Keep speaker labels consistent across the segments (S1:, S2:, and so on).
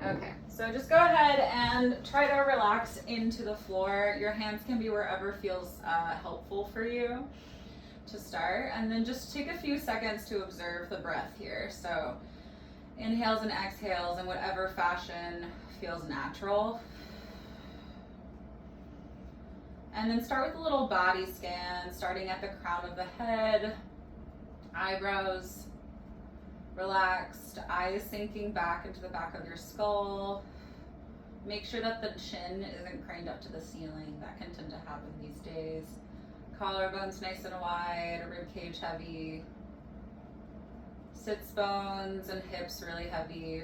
S1: Okay, so just go ahead and try to relax into the floor. Your hands can be wherever feels helpful for you to start. And then just take a few seconds to observe the breath here. So inhales and exhales in whatever fashion feels natural. And then start with a little body scan, starting at the crown of the head, eyebrows relaxed, eyes sinking back into the back of your skull. Make sure that the chin isn't craned up to the ceiling. That can tend to happen these days. Collarbones nice and wide, rib cage heavy. Sits bones and hips really heavy.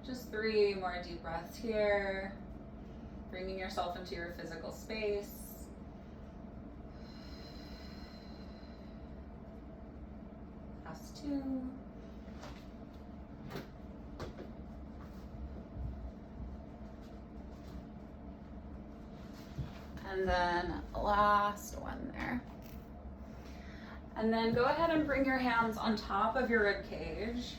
S1: Just 3 more deep breaths here. Bringing yourself into your physical space. Last 2. And then last one there. And then go ahead and bring your hands on top of your rib cage.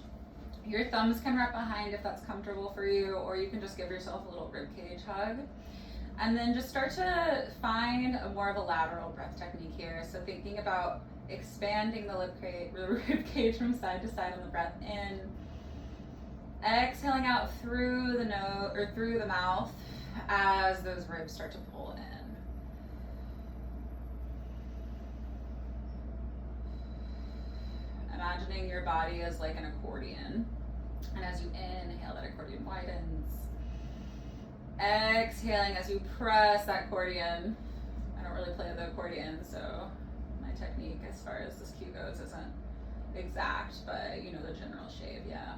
S1: Your thumbs can wrap behind if that's comfortable for you, or you can just give yourself a little rib cage hug. And then just start to find more of a lateral breath technique here. So thinking about expanding the rib cage from side to side on the breath in. Exhaling out through the nose or through the mouth as those ribs start to pull in. Imagining your body as like an accordion. And as you inhale, that accordion widens. Exhaling as you press that accordion. I don't really play the accordion, so my technique as far as this cue goes isn't exact, but you know the general shape, yeah.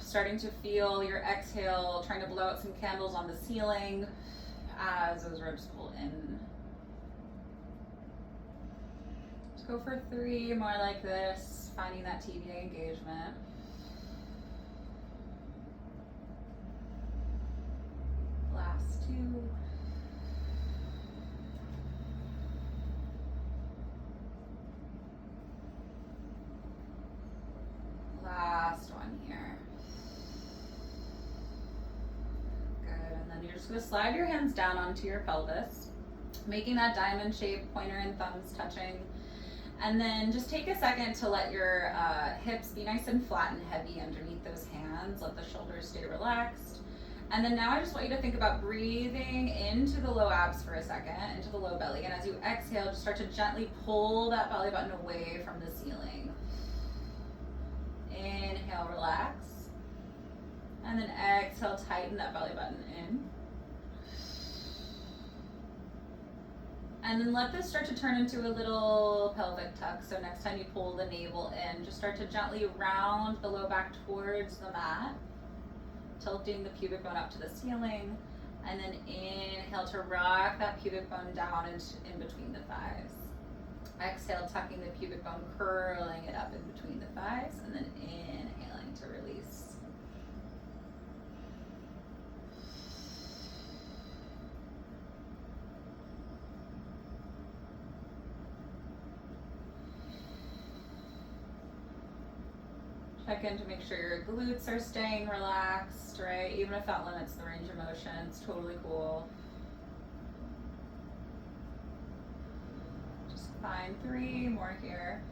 S1: Starting to feel your exhale, trying to blow out some candles on the ceiling as those ribs pull in. Just go for 3 more like this, finding that TVA engagement. Last 2. Last one here. You're just going to slide your hands down onto your pelvis, making that diamond shape, pointer and thumbs touching. And then just take a second to let your hips be nice and flat and heavy underneath those hands. Let the shoulders stay relaxed. And then now I just want you to think about breathing into the low abs for a second, into the low belly. And as you exhale, just start to gently pull that belly button away from the ceiling. Inhale, relax. And then exhale, tighten that belly button in. And then let this start to turn into a little pelvic tuck. So next time you pull the navel in, just start to gently round the low back towards the mat, tilting the pubic bone up to the ceiling. And then inhale to rock that pubic bone down in between the thighs. Exhale, tucking the pubic bone, curling it up in between the thighs, and then inhaling to release. Check in to make sure your glutes are staying relaxed, right? Even if that limits the range of motion, it's totally cool. Just find 3 more here.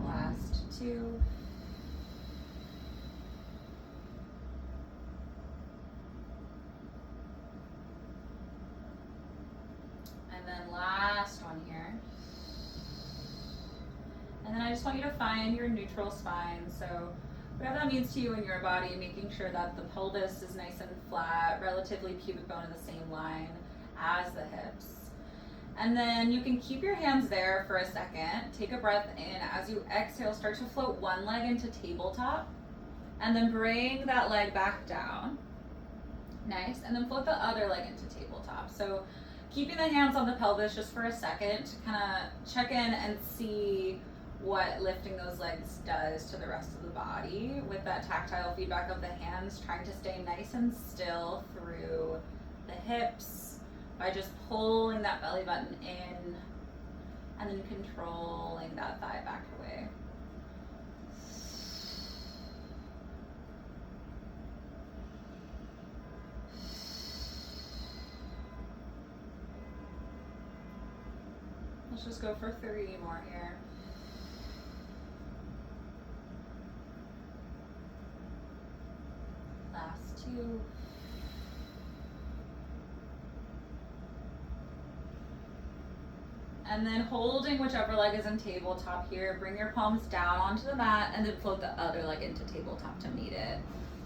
S1: Last 2. And then last one here. And then I just want you to find your neutral spine. So whatever that means to you in your body, making sure that the pelvis is nice and flat, relatively pubic bone in the same line as the hips. And then you can keep your hands there for a second. Take a breath in. As you exhale, start to float one leg into tabletop. And then bring that leg back down. Nice. And then float the other leg into tabletop. So keeping the hands on the pelvis just for a second to kind of check in and see what lifting those legs does to the rest of the body with that tactile feedback of the hands, trying to stay nice and still through the hips by just pulling that belly button in and then controlling that thigh back away. Let's just go for 3 more here. Last 2. And then holding whichever leg is in tabletop here, bring your palms down onto the mat and then float the other leg into tabletop to meet it.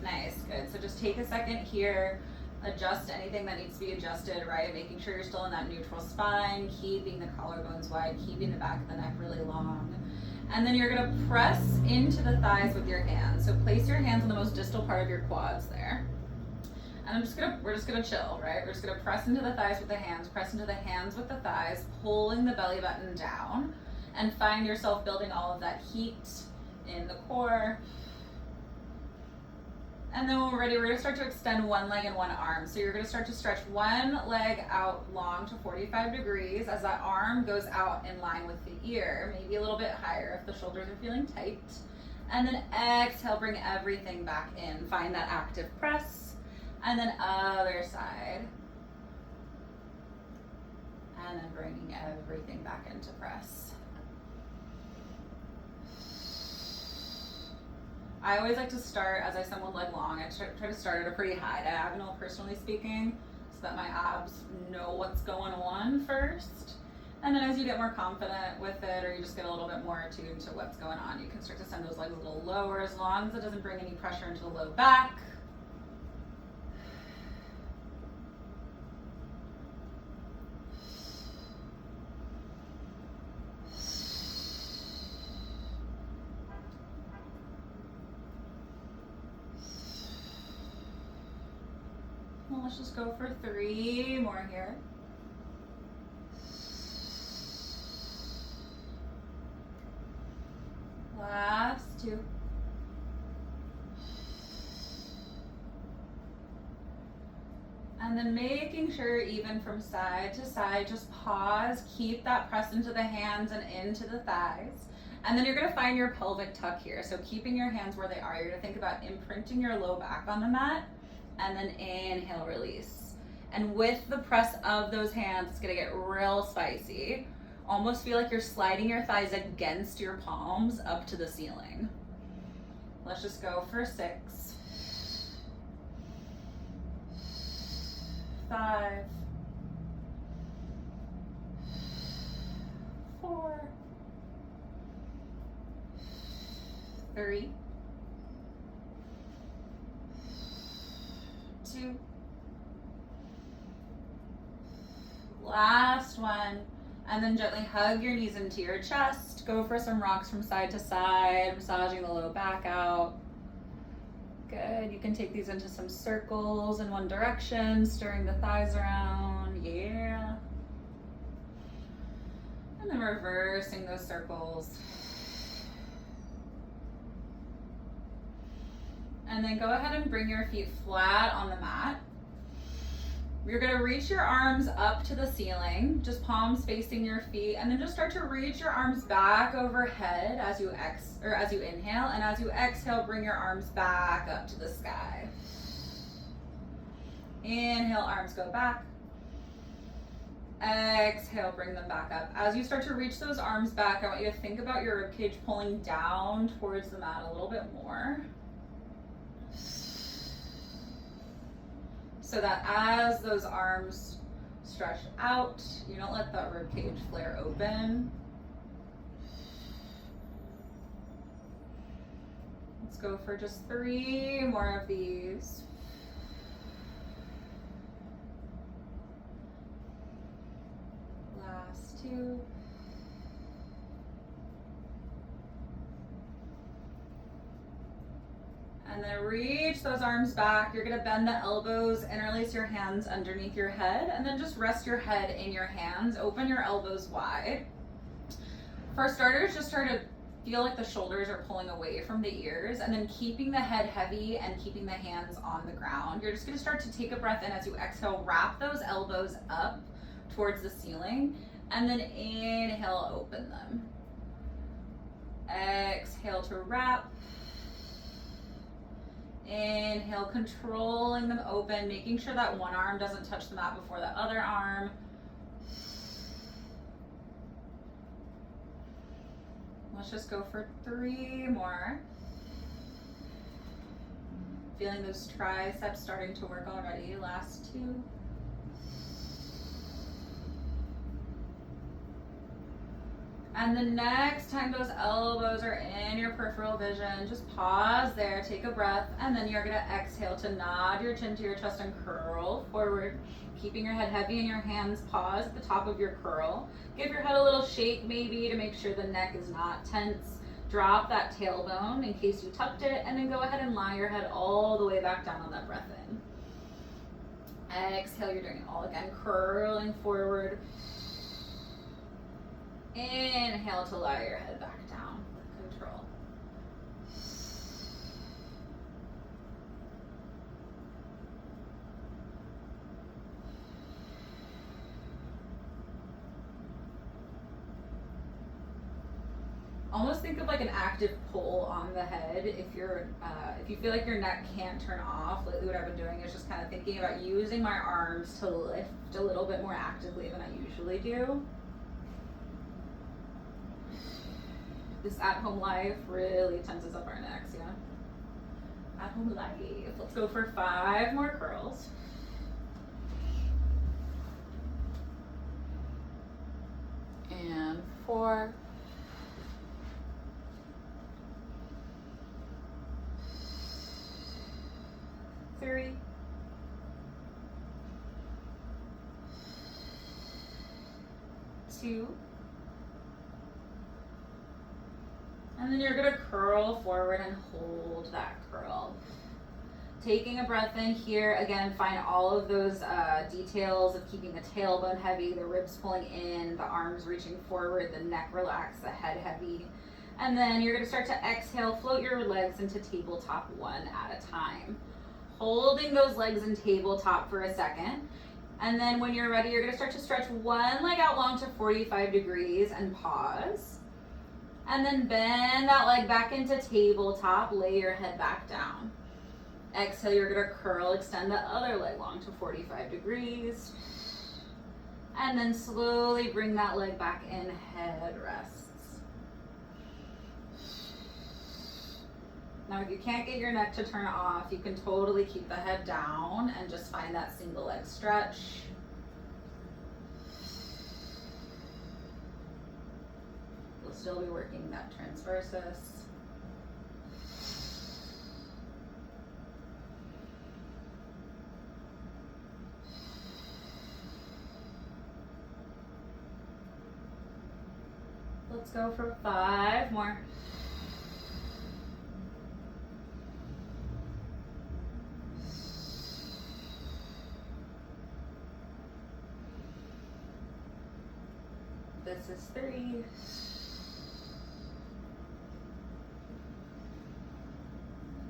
S1: Nice, good. So just take a second here, adjust anything that needs to be adjusted, right? Making sure you're still in that neutral spine, keeping the collarbones wide, keeping the back of the neck really long. And then you're gonna press into the thighs with your hands. So place your hands on the most distal part of your quads there. And we're just gonna chill, right? We're just gonna press into the thighs with the hands, press into the hands with the thighs, pulling the belly button down, and find yourself building all of that heat in the core. And then when we're ready, we're gonna start to extend one leg and one arm. So you're gonna start to stretch one leg out long to 45 degrees as that arm goes out in line with the ear, maybe a little bit higher if the shoulders are feeling tight. And then exhale, bring everything back in. Find that active press. And then other side. And then bringing everything back into press. I always like to start, as I said, one leg long. I try to start at a pretty high diagonal, personally speaking, so that my abs know what's going on first. And then as you get more confident with it, or you just get a little bit more attuned to what's going on, you can start to send those legs a little lower, as long as it doesn't bring any pressure into the low back. Well, let's just go for 3 more here. Last 2. And then making sure, even from side to side, just pause, keep that press into the hands and into the thighs. And then you're gonna find your pelvic tuck here. So keeping your hands where they are, you're gonna think about imprinting your low back on the mat, and then inhale, release. And with the press of those hands, it's gonna get real spicy. Almost feel like you're sliding your thighs against your palms up to the ceiling. Let's just go for 6. 5. 4. 3. 2. Last one. And then gently hug your knees into your chest. Go for some rocks from side to side, massaging the low back out. Good. You can take these into some circles in one direction, stirring the thighs around. Yeah. And then reversing those circles. And then go ahead and bring your feet flat on the mat. You're gonna reach your arms up to the ceiling, just palms facing your feet, and then just start to reach your arms back overhead as you inhale, and as you exhale, bring your arms back up to the sky. Inhale, arms go back. Exhale, bring them back up. As you start to reach those arms back, I want you to think about your ribcage pulling down towards the mat a little bit more. So that as those arms stretch out, you don't let that rib cage flare open. Let's go for just 3 more of these. Last 2. And then reach those arms back. You're gonna bend the elbows, interlace your hands underneath your head, and then just rest your head in your hands. Open your elbows wide. For starters, just start to feel like the shoulders are pulling away from the ears, and then keeping the head heavy and keeping the hands on the ground. You're just gonna start to take a breath in as you exhale, wrap those elbows up towards the ceiling, and then inhale, open them. Exhale to wrap. Inhale, controlling them open, making sure that one arm doesn't touch the mat before the other arm. Let's just go for 3 more. Feeling those triceps starting to work already. Last 2. And the next time those elbows are in your peripheral vision, just pause there, take a breath, and then you're gonna exhale to nod your chin to your chest and curl forward, keeping your head heavy and your hands pause at the top of your curl. Give your head a little shake maybe to make sure the neck is not tense. Drop that tailbone in case you tucked it, and then go ahead and lie your head all the way back down on that breath in. Exhale, you're doing it all again, curling forward. Inhale to lie your head back down with control. Almost think of like an active pull on the head. If you feel like your neck can't turn off, lately what I've been doing is just kind of thinking about using my arms to lift a little bit more actively than I usually do. This at-home life really tenses up our necks, yeah? At-home life. Let's go for 5 more curls. And 4. 3. 2. And then you're gonna curl forward and hold that curl. Taking a breath in here, again, find all of those details of keeping the tailbone heavy, the ribs pulling in, the arms reaching forward, the neck relaxed, the head heavy. And then you're gonna start to exhale, float your legs into tabletop 1 at a time. Holding those legs in tabletop for a second. And then when you're ready, you're gonna start to stretch one leg out long to 45 degrees and pause. And then bend that leg back into tabletop, lay your head back down. Exhale, you're gonna curl, extend the other leg long to 45 degrees. And then slowly bring that leg back in, head rests. Now if you can't get your neck to turn off, you can totally keep the head down and just find that single leg stretch. Still be working that transversus. Let's go for 5 more. This is 3.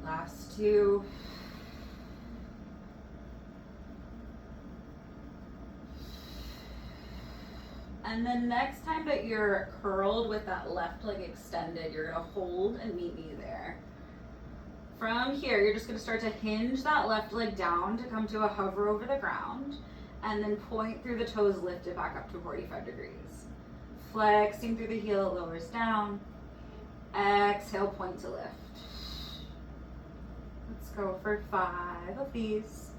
S1: Last 2. And then next time that you're curled with that left leg extended, you're gonna hold and meet me there. From here, you're just gonna start to hinge that left leg down to come to a hover over the ground, and then point through the toes, lift it back up to 45 degrees. Flexing through the heel, it lowers down. Exhale, point to lift. Let's go for 5 of these.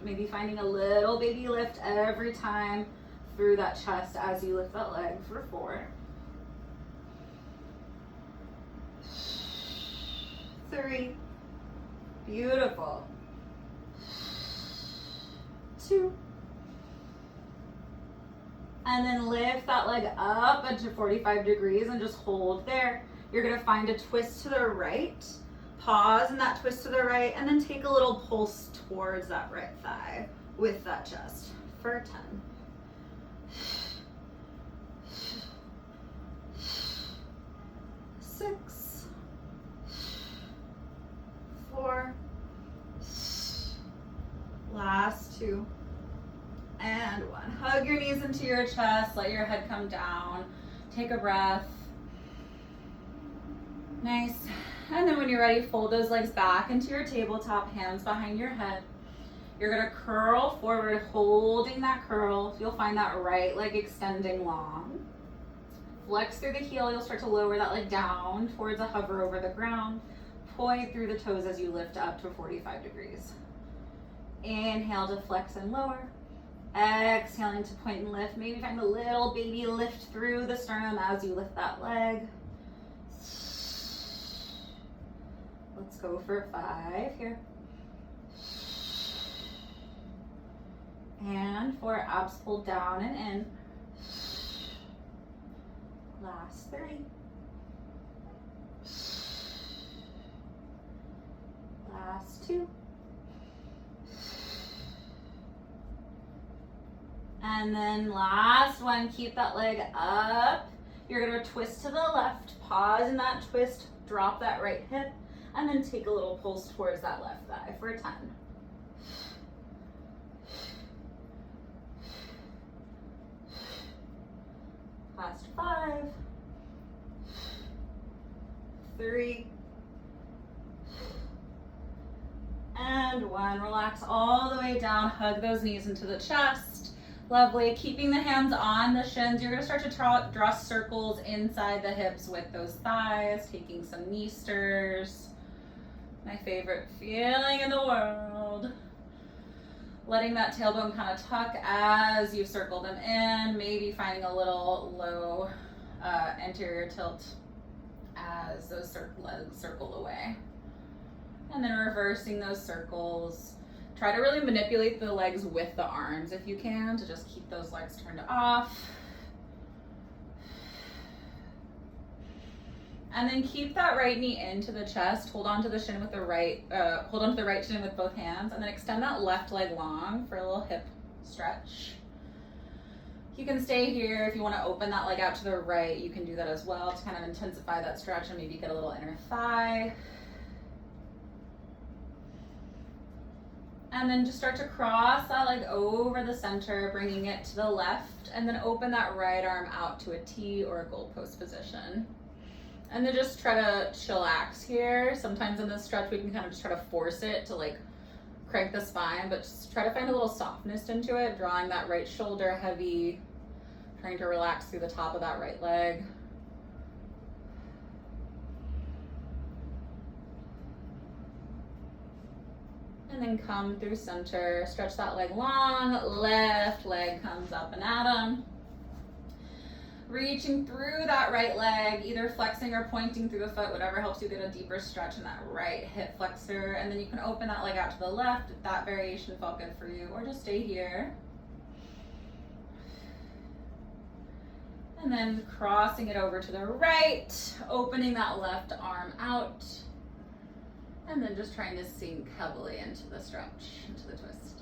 S1: Maybe finding a little baby lift every time through that chest as you lift that leg for 4. 3. Beautiful. 2. And then lift that leg up into 45 degrees and just hold there. You're gonna find a twist to the right. Pause in that twist to the right, and then take a little pulse towards that right thigh with that chest for 10. 2, and 1. Hug your knees into your chest, let your head come down. Take a breath. Nice. And then when you're ready, fold those legs back into your tabletop, hands behind your head. You're gonna curl forward, holding that curl. You'll find that right leg extending long. Flex through the heel, you'll start to lower that leg down towards a hover over the ground. Point through the toes as you lift up to 45 degrees. Inhale to flex and lower. Exhaling to point and lift. Maybe find a little baby lift through the sternum as you lift that leg. Let's go for 5 here. And 4, abs pulled down and in. Last 3. Last 2. And then last one, keep that leg up. You're gonna twist to the left, pause in that twist, drop that right hip, and then take a little pulse towards that left thigh for 10. Last 5, 3, and 1. Relax all the way down, hug those knees into the chest. Lovely. Keeping the hands on the shins, you're going to start to draw circles inside the hips with those thighs, taking some knee stirs. My favorite feeling in the world. Letting that tailbone kind of tuck as you circle them in, maybe finding a little low anterior tilt as those legs circle away. And then reversing those circles. Try to really manipulate the legs with the arms if you can, to just keep those legs turned off. And then keep that right knee into the chest. Hold on to the shin with the right, hold on to the right shin with both hands, and then extend that left leg long for a little hip stretch. You can stay here. If you want to open that leg out to the right, you can do that as well to kind of intensify that stretch and maybe get a little inner thigh. And then just start to cross that leg over the center, bringing it to the left, and then open that right arm out to a T or a goalpost position. And then just try to chillax here. Sometimes in this stretch, we can kind of just try to force it to like crank the spine, but just try to find a little softness into it, drawing that right shoulder heavy, trying to relax through the top of that right leg. And then come through center, stretch that leg long, left leg comes up and at 'em. Reaching through that right leg, either flexing or pointing through the foot, whatever helps you get a deeper stretch in that right hip flexor. And then you can open that leg out to the left if that variation felt good for you, or just stay here. And then crossing it over to the right, opening that left arm out. And then just trying to sink heavily into the stretch, into the twist.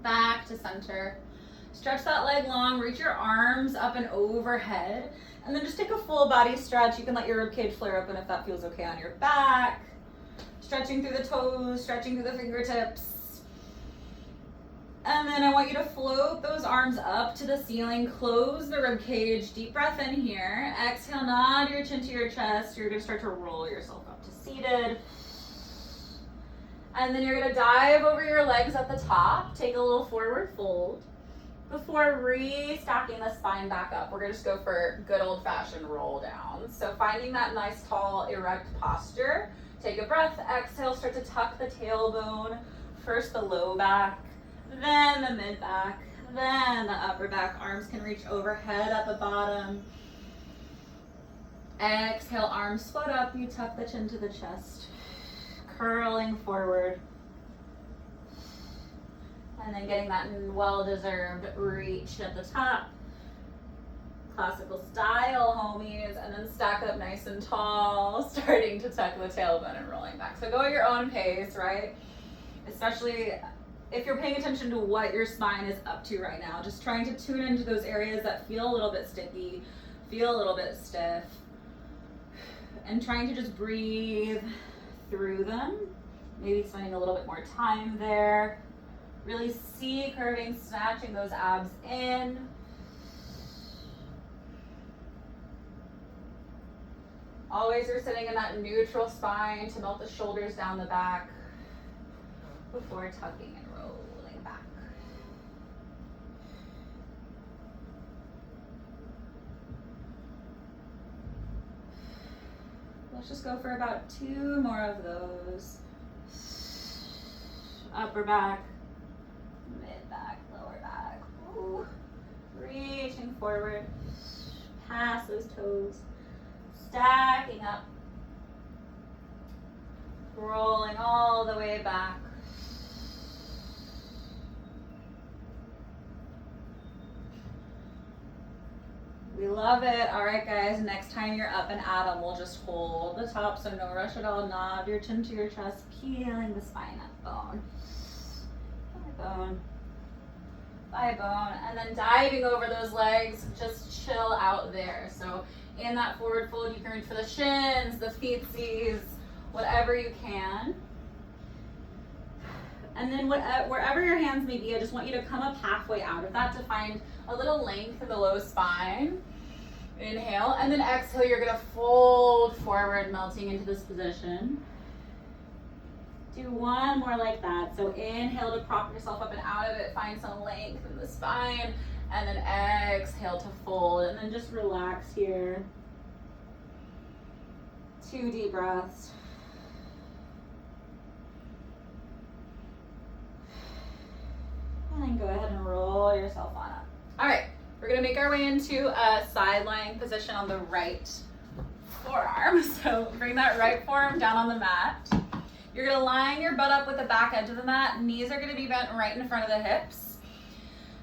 S1: Back to center. Stretch that leg long, reach your arms up and overhead, and then just take a full body stretch. You can let your ribcage flare open if that feels okay on your back. Stretching through the toes, stretching through the fingertips. And then I want you to float those arms up to the ceiling, close the rib cage, deep breath in here. Exhale, nod your chin to your chest. You're gonna start to roll yourself up to seated. And then you're gonna dive over your legs at the top, take a little forward fold. Before restacking the spine back up, we're gonna just go for good old fashioned roll down. So finding that nice tall erect posture, take a breath, exhale, start to tuck the tailbone, first the low back, then the mid back, then the upper back. Arms can reach overhead at the bottom. Exhale, arms float up, you tuck the chin to the chest, curling forward. And then getting that well-deserved reach at the top. Classical style, homies. And then stack up nice and tall, starting to tuck the tailbone and rolling back. So go at your own pace, right? Especially if you're paying attention to what your spine is up to right now, just trying to tune into those areas that feel a little bit sticky, feel a little bit stiff, and trying to just breathe through them. Maybe spending a little bit more time there. Really C curving, snatching those abs in. Always you're sitting in that neutral spine to melt the shoulders down the back before tucking and rolling back. Let's just go for about 2 more of those. Upper back, mid back, lower back. Ooh. Reaching forward, past those toes, stacking up, rolling all the way back. We love it. All right, guys, next time you're up and at 'em, we'll just hold the top, so no rush at all. Nod your chin to your chest, peeling the spine up, bone by bone by bone, and then diving over those legs, just chill out there. So in that forward fold, you can reach for the shins, the feetsies, whatever you can. And then wherever your hands may be, I just want you to come up halfway out of that to find a little length in the low spine. Inhale, and then exhale, you're gonna fold forward, melting into this position. Do one more like that. So inhale to prop yourself up and out of it, find some length in the spine, and then exhale to fold, and then just relax here. 2 deep breaths. And then go ahead and roll yourself on up. All right, we're gonna make our way into a side lying position on the right forearm. So bring that right forearm down on the mat. You're gonna line your butt up with the back edge of the mat. Knees are gonna be bent right in front of the hips.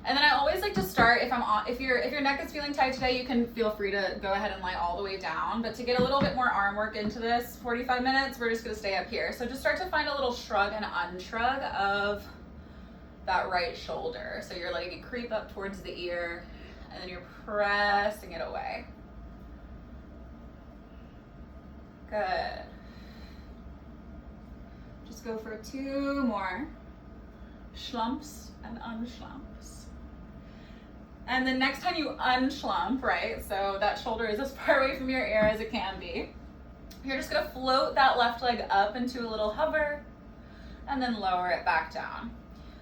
S1: And then I always like to start, if your neck is feeling tight today, you can feel free to go ahead and lie all the way down. But to get a little bit more arm work into this 45 minutes, we're just gonna stay up here. So just start to find a little shrug and unshrug of that right shoulder. So you're letting it creep up towards the ear, and then you're pressing it away. Good. Just go for 2 more. Schlumps and unschlumps. And then next time you unschlump, right, so that shoulder is as far away from your ear as it can be, you're just gonna float that left leg up into a little hover, and then lower it back down.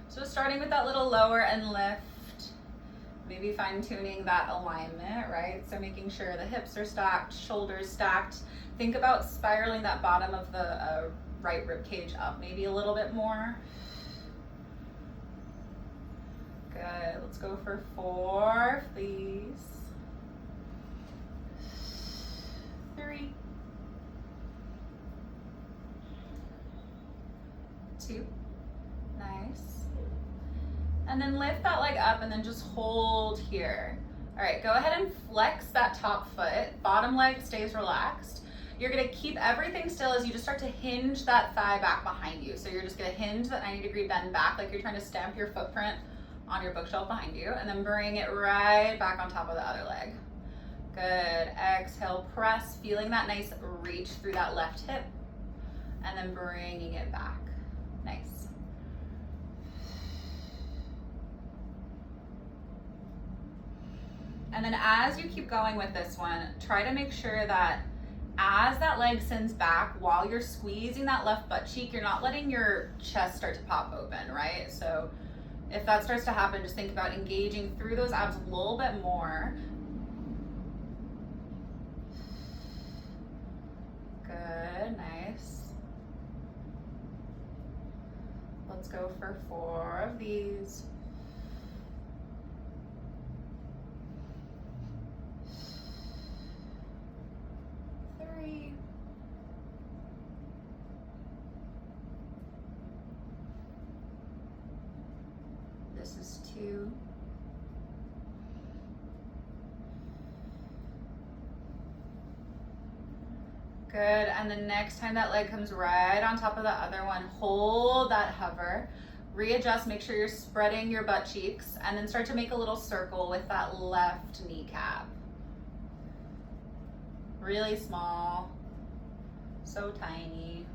S1: So starting with that little lower and lift, maybe fine tuning that alignment, right? So making sure the hips are stacked, shoulders stacked. Think about spiraling that bottom of the right rib cage up maybe a little bit more. Good, let's go for 4, please. 3, 2, nice. And then lift that leg up and then just hold here. All right, go ahead and flex that top foot. Bottom leg stays relaxed. You're gonna keep everything still as you just start to hinge that thigh back behind you. So you're just gonna hinge that 90-degree bend back like you're trying to stamp your footprint on your bookshelf behind you, and then bring it right back on top of the other leg. Good, exhale, press, feeling that nice reach through that left hip, and then bringing it back. Nice. And then as you keep going with this one, try to make sure that as that leg sends back, while you're squeezing that left butt cheek, you're not letting your chest start to pop open, right? So if that starts to happen, just think about engaging through those abs a little bit more. Good, nice. Let's go for 4 of these. 3. This is 2. Good, and the next time that leg comes right on top of the other one, hold that hover. Readjust, make sure you're spreading your butt cheeks, and then start to make a little circle with that left kneecap. Really small, so tiny.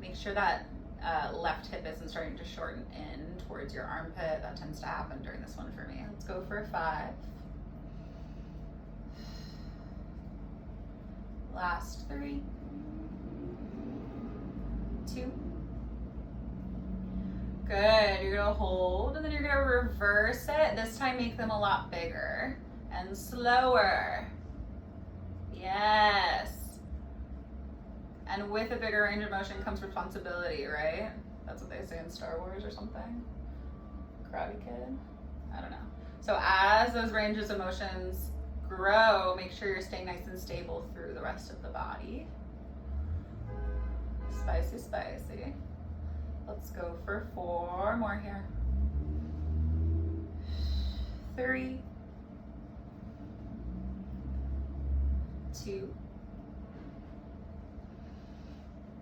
S1: Make sure that left hip isn't starting to shorten in towards your armpit. That tends to happen during this one for me. Let's go for 5. Last 3, 2. Good, you're gonna hold and then you're gonna reverse it. This time make them a lot bigger and slower. Yes. And with a bigger range of motion comes responsibility, right? That's what they say in Star Wars or something. Karate Kid? I don't know. So as those ranges of motions grow, make sure you're staying nice and stable through the rest of the body. Spicy, spicy. Let's go for 4 more here. 3, 2.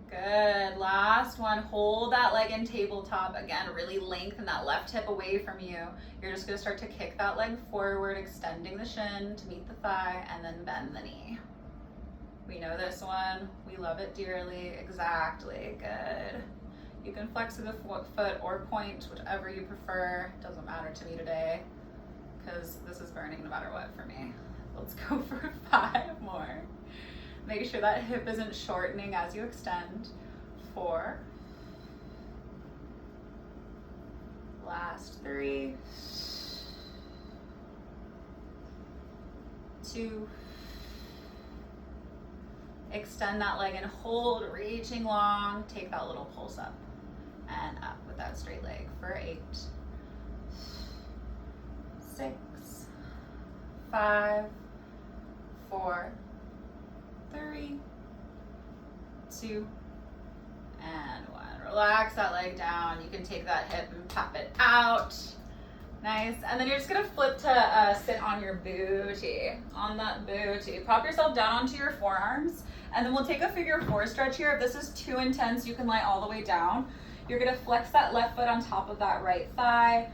S1: Good, last one. Hold that leg in tabletop. Again, really lengthen that left hip away from you. You're just gonna start to kick that leg forward, extending the shin to meet the thigh, and then bend the knee. We know this one, we love it dearly. Exactly, good. You can flex through the foot or point, whichever you prefer. Doesn't matter to me today, because this is burning no matter what for me. Let's go for 5 more. Make sure that hip isn't shortening as you extend. 4. Last 3. 2. Extend that leg and hold, reaching long. Take that little pulse up and up with that straight leg for 8. 6. 5. 4. 3, 2, and 1. Relax that leg down. You can take that hip and pop it out. Nice. And then you're just gonna flip to sit on your booty, on that booty. Pop yourself down onto your forearms, and then we'll take a figure 4 stretch here. If this is too intense, you can lie all the way down. You're gonna flex that left foot on top of that right thigh,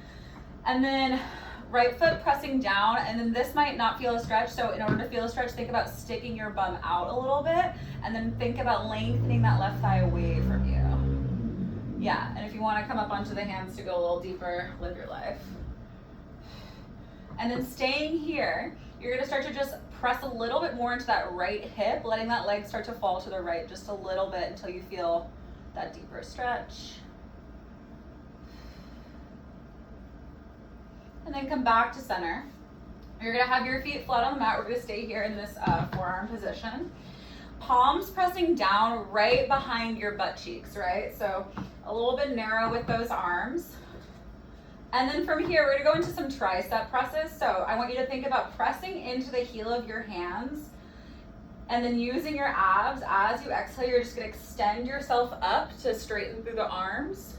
S1: and then right foot pressing down, and then this might not feel a stretch, so in order to feel a stretch, think about sticking your bum out a little bit, and then think about lengthening that left thigh away from you. Yeah, and if you want to come up onto the hands to go a little deeper, live your life. And then staying here, you're going to start to just press a little bit more into that right hip, letting that leg start to fall to the right just a little bit until you feel that deeper stretch. And then come back to center. You're gonna have your feet flat on the mat. We're gonna stay here in this forearm position. Palms pressing down right behind your butt cheeks, right? So a little bit narrow with those arms. And then from here, we're gonna go into some tricep presses. So I want you to think about pressing into the heel of your hands and then using your abs. As you exhale, you're just gonna extend yourself up to straighten through the arms.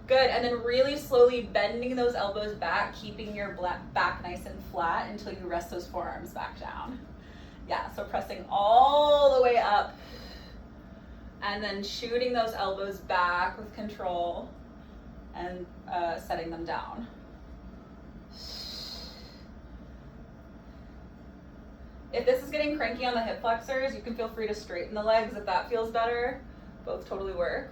S1: Good, and then really slowly bending those elbows back, keeping your back nice and flat until you rest those forearms back down. Yeah, so pressing all the way up and then shooting those elbows back with control and setting them down. If this is getting cranky on the hip flexors, you can feel free to straighten the legs if that feels better. Both totally work.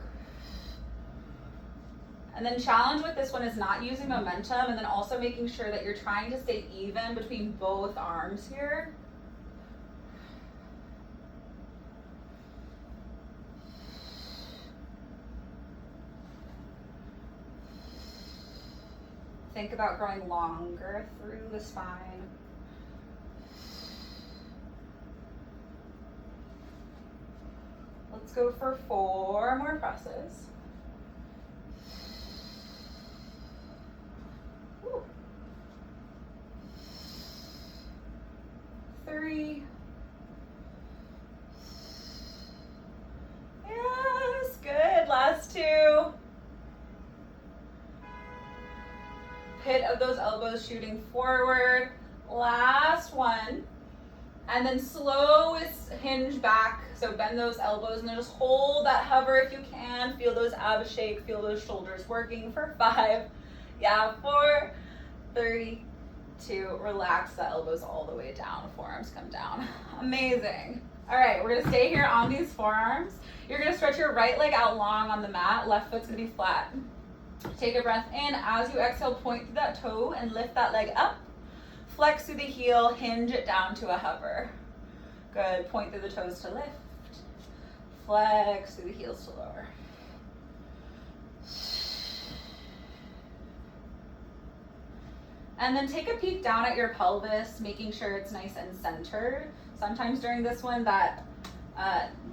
S1: And then challenge with this one is not using momentum, and then also making sure that you're trying to stay even between both arms here. Think about growing longer through the spine. Let's go for 4 more presses. Woo. 3. Yes, good. Last 2. Pit of those elbows shooting forward. Last one. And then slow hinge back, So bend those elbows and then just hold that hover if you can. Feel those abs shake, feel those shoulders working for 5. Yeah, 4, 3, 2, relax the elbows all the way down, forearms come down. Amazing. All right, we're gonna stay here on these forearms. You're gonna stretch your right leg out long on the mat, left foot's gonna be flat. Take a breath in. As you exhale, point through that toe and lift that leg up. Flex through the heel, hinge it down to a hover. Good, point through the toes to lift. Flex through the heels to lower. And then take a peek down at your pelvis, making sure it's nice and centered. Sometimes during this one, that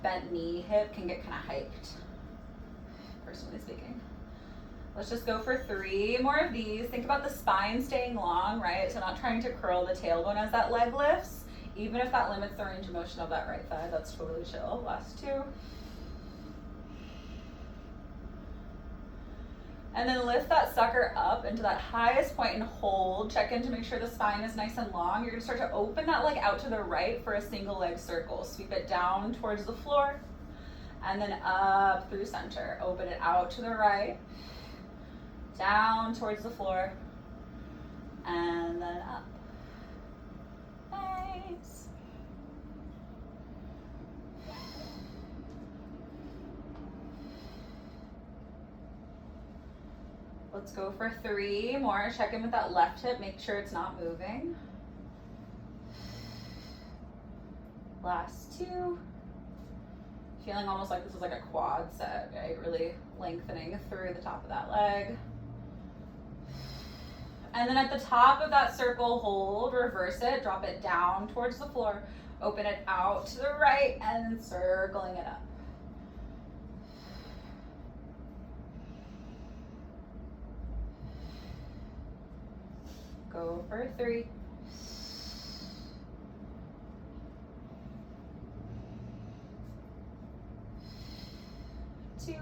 S1: bent knee hip can get kind of hiked, personally speaking. Let's just go for 3 more of these. Think about the spine staying long, right? So not trying to curl the tailbone as that leg lifts. Even if that limits the range of motion of that right thigh, that's totally chill. Last 2. And then lift that sucker up into that highest point and hold. Check in to make sure the spine is nice and long. You're gonna start to open that leg out to the right for a single leg circle. Sweep it down towards the floor and then up through center. Open it out to the right, down towards the floor, and then up. Nice. Let's go for 3 more. Check in with that left hip, make sure it's not moving. Last 2. Feeling almost like this is like a quad set, right? Really lengthening through the top of that leg. And then at the top of that circle, hold, reverse it, drop it down towards the floor, open it out to the right, and circling it up. Go for 3. 2.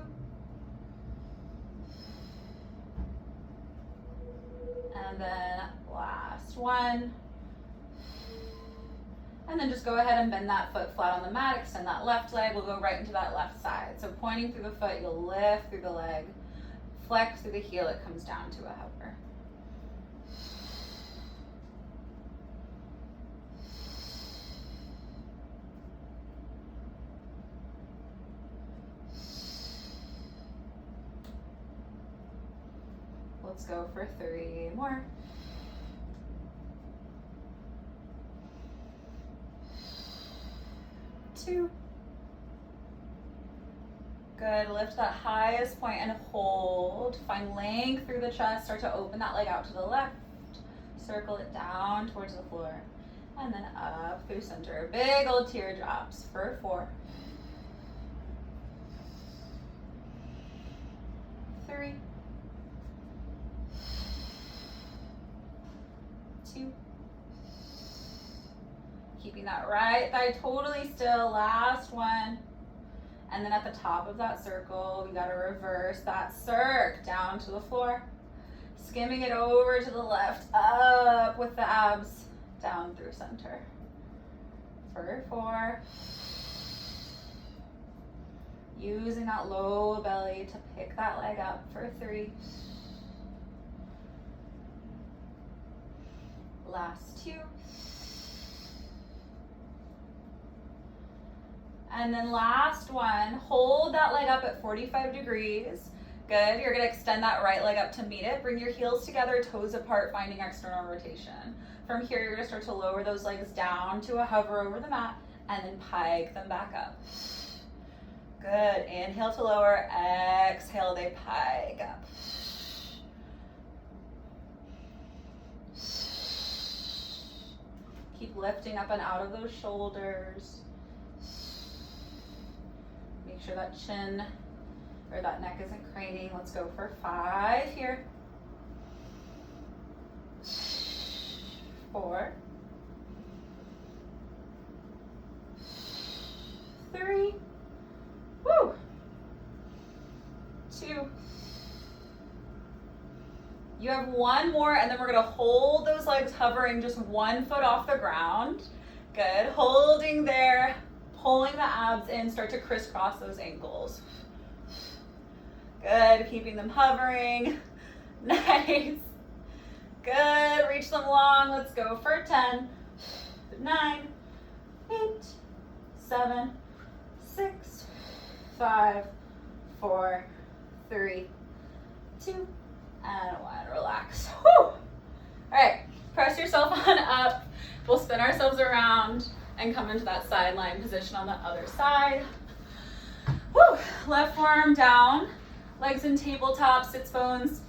S1: And then last 1. And then just go ahead and bend that foot flat on the mat, extend that left leg, we'll go right into that left side. So pointing through the foot, you'll lift through the leg, flex through the heel, it comes down to a hover. Let's go for 3 more. 2. Good, lift that highest point and hold. Find length through the chest, start to open that leg out to the left. Circle it down towards the floor. And then up through center. Big old teardrops for 4. 3. 2. Keeping that right thigh totally still. Last 1. And then at the top of that circle, we gotta reverse that circ down to the floor. Skimming it over to the left, up with the abs, down through center. For 4. Using that low belly to pick that leg up for 3. Last 2. And then last 1, hold that leg up at 45 degrees. Good, you're gonna extend that right leg up to meet it. Bring your heels together, toes apart, finding external rotation. From here, you're gonna start to lower those legs down to a hover over the mat and then pike them back up. Good, inhale to lower, exhale, they pike up. Keep lifting up and out of those shoulders. Make sure that chin or that neck isn't craning. Let's go for 5 here. 4. 3. Woo. 2. You have 1 more, and then we're gonna hold those legs hovering just 1 foot off the ground. Good, holding there. pulling the abs in, start to crisscross those ankles. Good, keeping them hovering. Nice. Good, reach them long. Let's go for 10, 9, 8, 7, 6, 5, 4, 3, 2, and 1. Relax. Whew. All right, press yourself on up. We'll spin ourselves around and come into that sideline position on the other side. Woo. Left forearm down, legs in tabletop, sits bones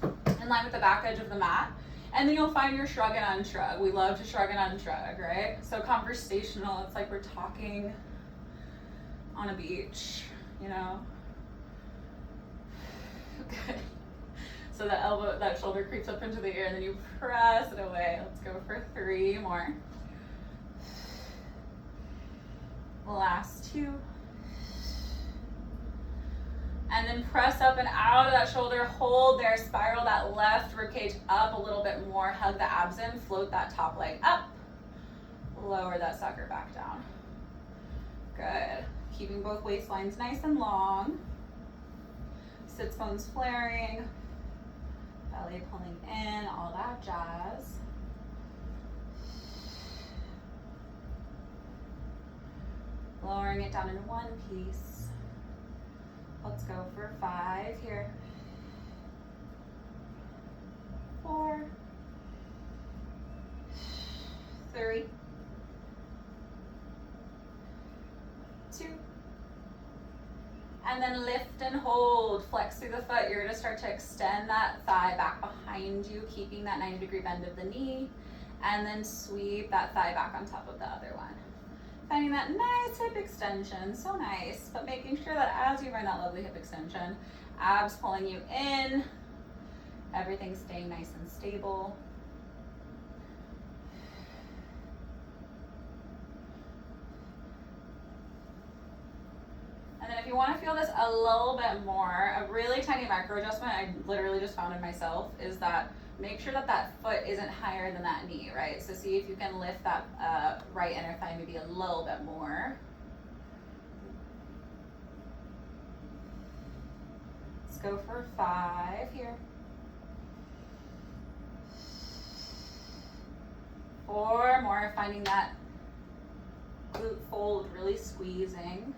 S1: in line with the back edge of the mat. And then you'll find your shrug and unshrug. We love to shrug and unshrug, right? So conversational, it's like we're talking on a beach, you know? Good. So the elbow, that shoulder creeps up into the ear and then you press it away. Let's go for 3 more. Last 2. And then press up and out of that shoulder, hold there, spiral that left ribcage up a little bit more, hug the abs in, float that top leg up, lower that sucker back down. Good. Keeping both waistlines nice and long. Sits bones flaring, belly pulling in, all that jazz. Lowering it down in one piece. Let's go for 5 here. 4, 3, 2, and then lift and hold. Flex through the foot. You're gonna start to extend that thigh back behind you, keeping that 90-degree bend of the knee, and then sweep that thigh back on top of the other one. Finding that nice hip extension, so nice, but making sure that as you find that lovely hip extension, abs pulling you in, everything staying nice and stable. And then if you want to feel this a little bit more, a really tiny micro adjustment I literally just found in myself is that make sure that that foot isn't higher than that knee, right? So see if you can lift that right inner thigh maybe a little bit more. Let's go for 5 here. 4 more, finding that glute fold really squeezing.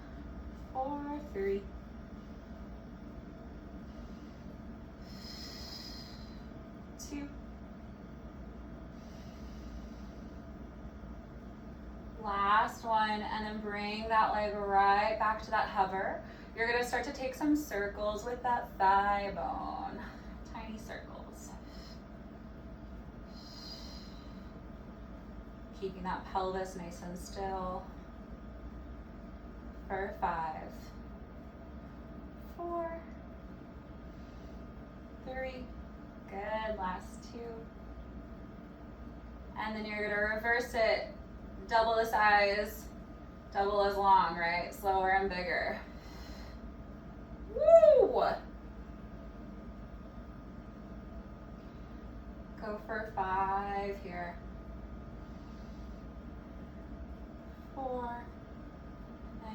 S1: 4, 3, 2, last one, and then bring that leg right back to that hover. You're going to start to take some circles with that thigh bone, tiny circles. Keeping that pelvis nice and still. For 5, 4, 3, good, last 2. And then you're gonna reverse it, double the size, double as long, right? Slower and bigger. Woo! Go for 5 here. 4.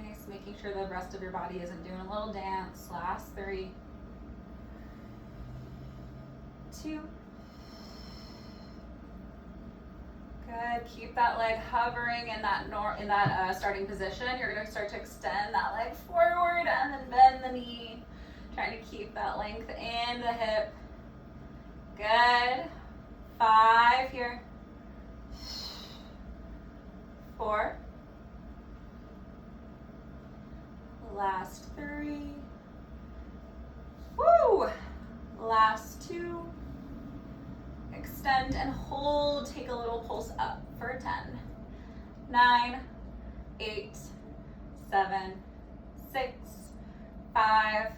S1: Nice, making sure the rest of your body isn't doing a little dance. Last 3, 2. Good. Keep that leg hovering in that starting position. You're going to start to extend that leg forward and then bend the knee. Trying to keep that length in the hip. Good. 5 here. 4. Last 3. Woo! Last 2. Extend and hold. Take a little pulse up for 10, 9, 8, 7, 6, 5,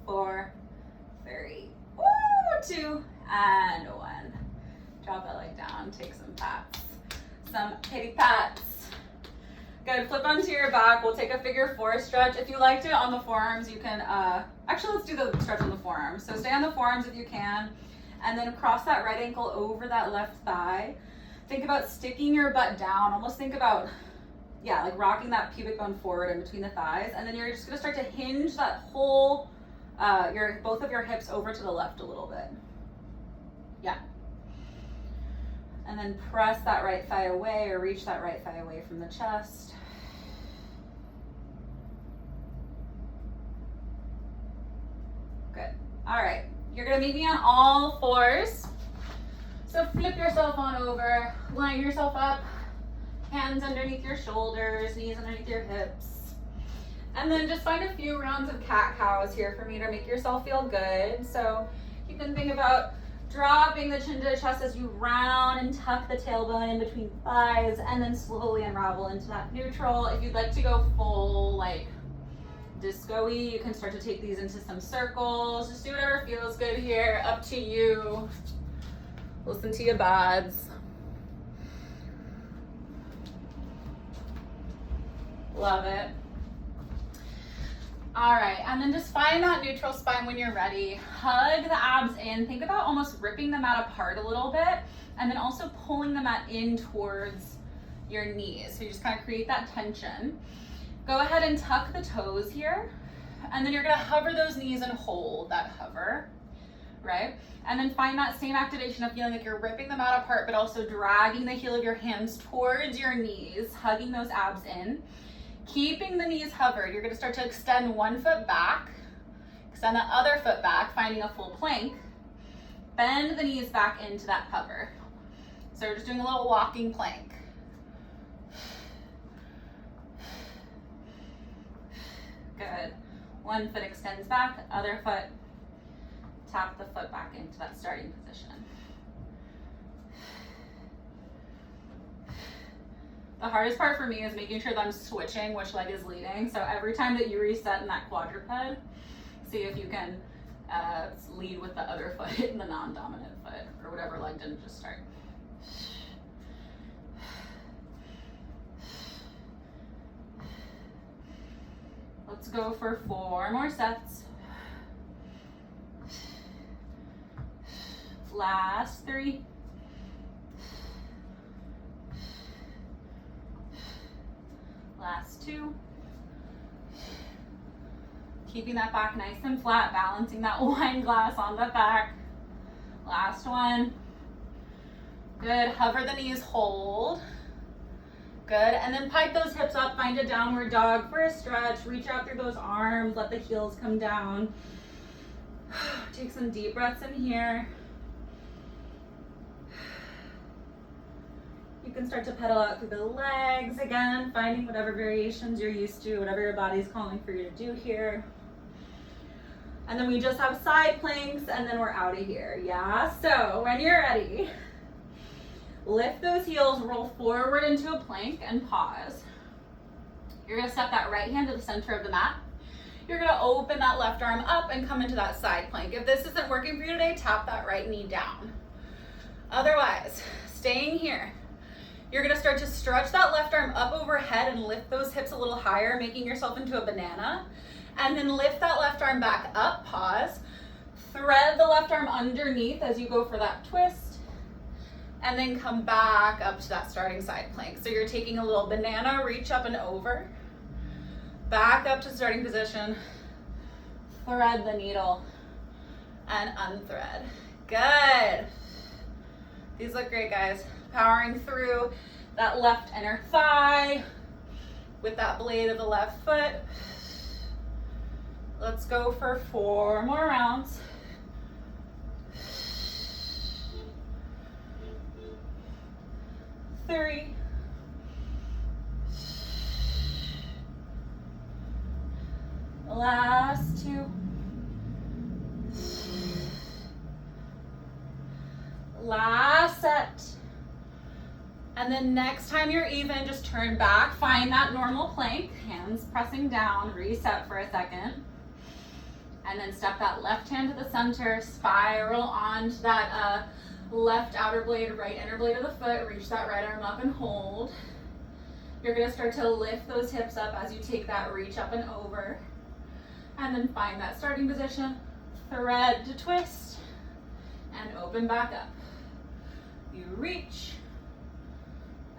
S1: 4, 3, 2, and 1. Drop that leg down. Take some pats. Some kitty pats. Good, flip onto your back. We'll take a figure 4 stretch. If you liked it on the forearms, you can, actually let's do the stretch on the forearms. So stay on the forearms if you can, and then cross that right ankle over that left thigh. Think about sticking your butt down. Almost think about yeah, like rocking that pubic bone forward in between the thighs. And then you're just gonna start to hinge that whole, both of your hips over to the left a little bit. Yeah. And then press that right thigh away or reach that right thigh away from the chest. Good. All right, you're gonna meet me on all fours. So flip yourself on over, line yourself up, hands underneath your shoulders, knees underneath your hips. And then just find a few rounds of cat-cows here for me to make yourself feel good. So you can think about dropping the chin to the chest as you round and tuck the tailbone in between thighs, and then slowly unravel into that neutral. If you'd like to go full like disco-y, you can start to take these into some circles. Just do whatever feels good here, up to you. Listen to your bods. Love it. All right, and then just find that neutral spine when you're ready. Hug the abs in. Think about almost ripping the mat apart a little bit, and then also pulling the mat in towards your knees. So you just kind of create that tension. Go ahead and tuck the toes here, and then you're gonna hover those knees and hold that hover, right? And then find that same activation of feeling like you're ripping the mat apart, but also dragging the heel of your hands towards your knees, hugging those abs in. Keeping the knees hovered, you're gonna start to extend one foot back, extend the other foot back, finding a full plank. Bend the knees back into that hover. So we're just doing a little walking plank. Good. One foot extends back, other foot, tap the foot back into that starting position. The hardest part for me is making sure that I'm switching which leg is leading. So every time that you reset in that quadruped, see if you can lead with the other foot in the non-dominant foot, or whatever leg didn't just start. Let's go for 4 more sets. Last 3. Last 2. Keeping that back nice and flat, balancing that wine glass on the back. Last one. Good, hover the knees, hold. Good, and then pipe those hips up, find a downward dog for a stretch, reach out through those arms, let the heels come down. Take some deep breaths in here. You can start to pedal out through the legs again, finding whatever variations you're used to, whatever your body's calling for you to do here. And then we just have side planks, and then we're out of here, yeah? So when you're ready, lift those heels, roll forward into a plank, and pause. You're gonna step that right hand to the center of the mat. You're gonna open that left arm up and come into that side plank. If this isn't working for you today, tap that right knee down. Otherwise, staying here, you're gonna start to stretch that left arm up overhead and lift those hips a little higher, making yourself into a banana. And then lift that left arm back up, pause. Thread the left arm underneath as you go for that twist. And then come back up to that starting side plank. So you're taking a little banana, reach up and over. Back up to starting position. Thread the needle and unthread. Good. These look great, guys. Powering through that left inner thigh with that blade of the left foot. Let's go for 4 more rounds. Three. Last 2. Last set. And then next time you're even, just turn back, find that normal plank, hands pressing down, reset for a second. And then step that left hand to the center, spiral onto that left outer blade, right inner blade of the foot, reach that right arm up and hold. You're gonna start to lift those hips up as you take that reach up and over. And then find that starting position, thread to twist, and open back up. You reach,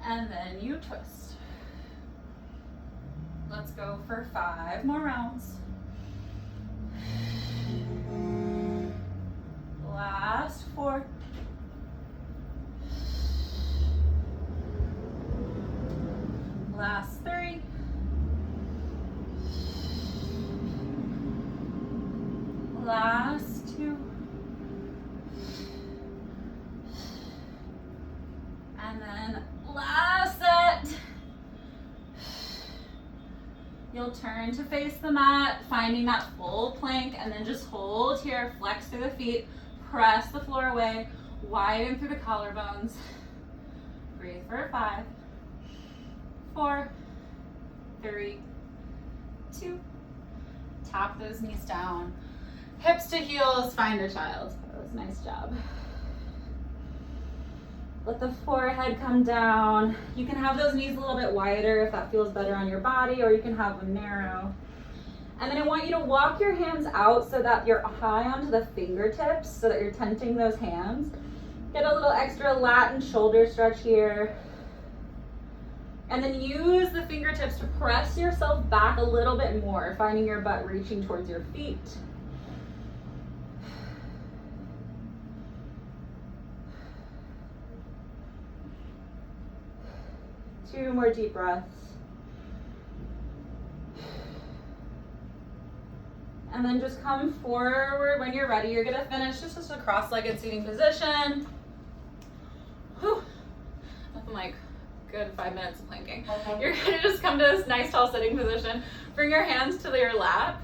S1: and then you twist. Let's go for 5 more rounds. Last 4. Last 3. Last 2. And then last set. You'll turn to face the mat, finding that full plank, and then just hold here, flex through the feet, press the floor away, widen through the collarbones. Breathe for 5, 4, 3, 2. Tap those knees down. Hips to heels, find a child pose. Nice job. Let the forehead come down. You can have those knees a little bit wider if that feels better on your body, or you can have them narrow. And then I want you to walk your hands out so that you're high onto the fingertips, so that you're tenting those hands. Get a little extra lat and shoulder stretch here. And then use the fingertips to press yourself back a little bit more, finding your butt reaching towards your feet. Two more deep breaths. And then just come forward when you're ready. You're gonna finish just a cross-legged seating position. Whew. Nothing like good 5 minutes of planking. You're gonna just come to this nice tall sitting position. Bring your hands to your lap.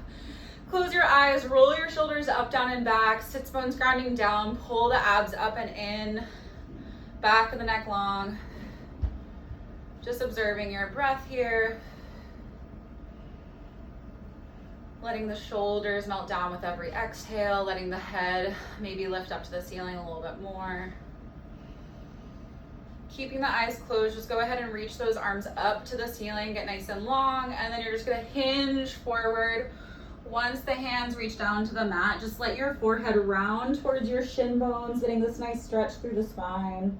S1: Close your eyes, roll your shoulders up, down, and back. Sits bones grounding down. Pull the abs up and in. Back of the neck long. Just observing your breath here. Letting the shoulders melt down with every exhale, letting the head maybe lift up to the ceiling a little bit more. Keeping the eyes closed, just go ahead and reach those arms up to the ceiling, get nice and long, and then you're just gonna hinge forward. Once the hands reach down to the mat, just let your forehead round towards your shin bones, getting this nice stretch through the spine.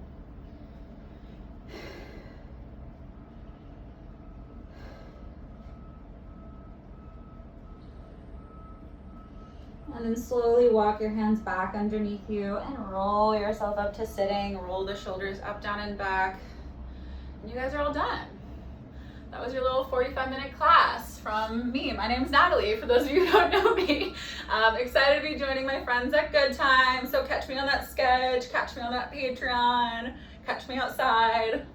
S1: And then slowly walk your hands back underneath you and roll yourself up to sitting. Roll the shoulders up, down, and back. And you guys are all done. That was your little 45-minute class from me. My name's Natalie, for those of you who don't know me. Excited to be joining my friends at Good Time. So catch me on that sketch, catch me on that Patreon, catch me outside.